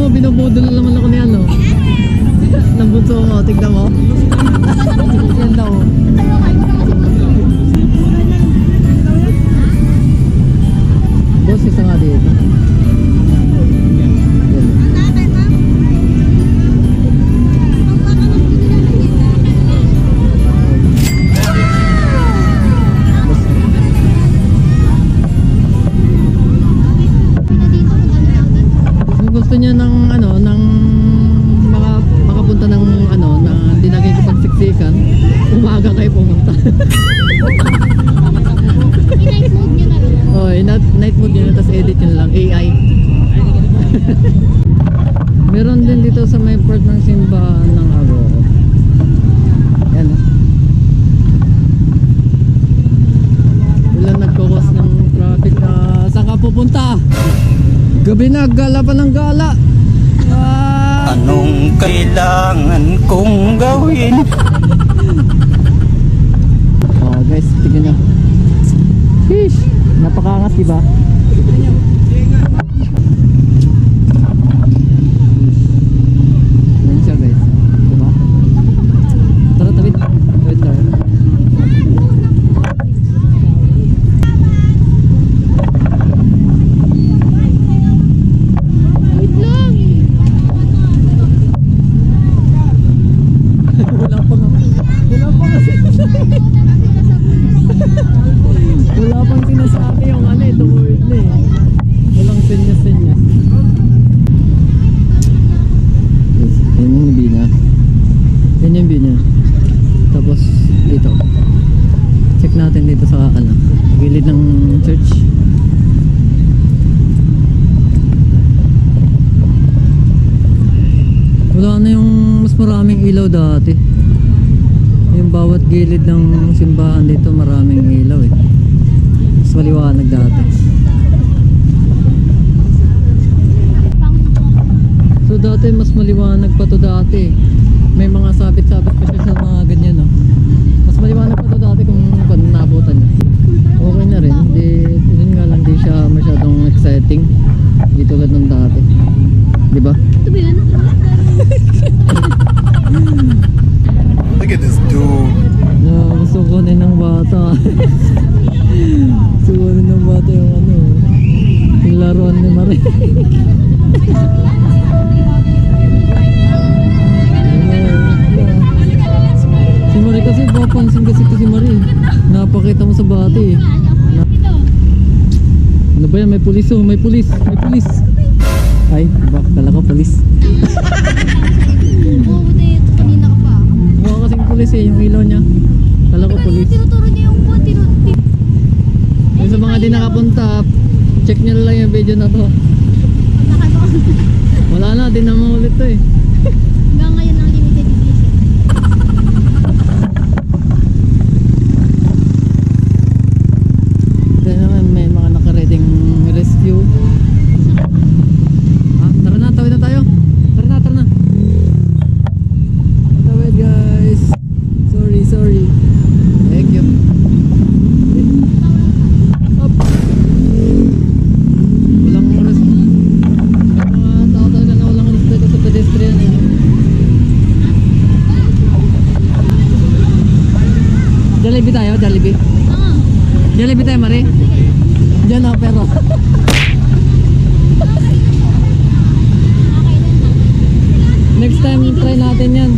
mo, binubudol naman ako ni ano. Ng bunso mo, tignan mo. Yan daw. Boss, isa nga dito. Gusto niya ng ano, ng makapunta ng ano, na hindi na kayo pagsiksikan, umaga kayo pumunta. I-night mode nyo na lang. Oh, night mode nyo na, tapos edit nyo na lang, AI. Meron din dito sa may port ng simbahan ng Agogo. Yan o. Ilan nagkukos ng traffic na saan ka pupunta? Gabi na, gala pa ng gala. Anong kailangan kong gawin? Oh guys, tignan nyo. Sheesh, napakangas diba? Yan siya guys, diba? Tara, tawid. Tawid tayo. Wait lang. Wala pa nga. Wala pa kasi. Wala pang sinasabi yung ano, ito word na eh. Walang senyas-senyas. Yan yung bina. Yan yung bina. Tapos dito. Check natin dito sa ano, gilid ng church. Wala na yung mas maraming ilaw dati. Yung bawat gilid ng simbahan dito maraming ilaw eh. Mas maliwanag dati. So dati mas maliwanag pa to dati. May mga sabit-sabit pa siya sa mga ganyan no. Mas maliwanag pa to dati kung nabutan niya. Okay na rin. Hindi, yun nga lang di siya masyadong exciting. Hindi tulad ng dati. Diba? Ito ba yan? Look at this dude. Gusto ko na ng bata. Gusto ko na ng bata yung ano, yung laruan ni Marie. Si Marie kasi papansin kasi ito si Marie. Napakita mo sa bata eh. Ito. Ano ba yan? May pulis oh, may pulis, may pulis. Ay, bak, kala ko pulis. Oo, buti. Kanina ka pa. Mukha kasing pulis eh, yung ilaw niya. Kala ko pulis. Tinuturo niya yung buwan. Yung sa mga di nakapunta, check nyo lang yung video na to. Wala na, di naman ulit to eh. Hanggang ngayon ang limited edition. Kaya naman may mga nakareding rescue. Tara na, tawid na tayo. Tara na, tara na. Tawid guys. Sorry. Thank you. Up. Walang oras. May mga tao talaga na walang oras dito sa pedestrian eh. Jollibee tayo, Jollibee. Jollibee tayo, Marie. Diyan na, pero. Next time, try natin yan.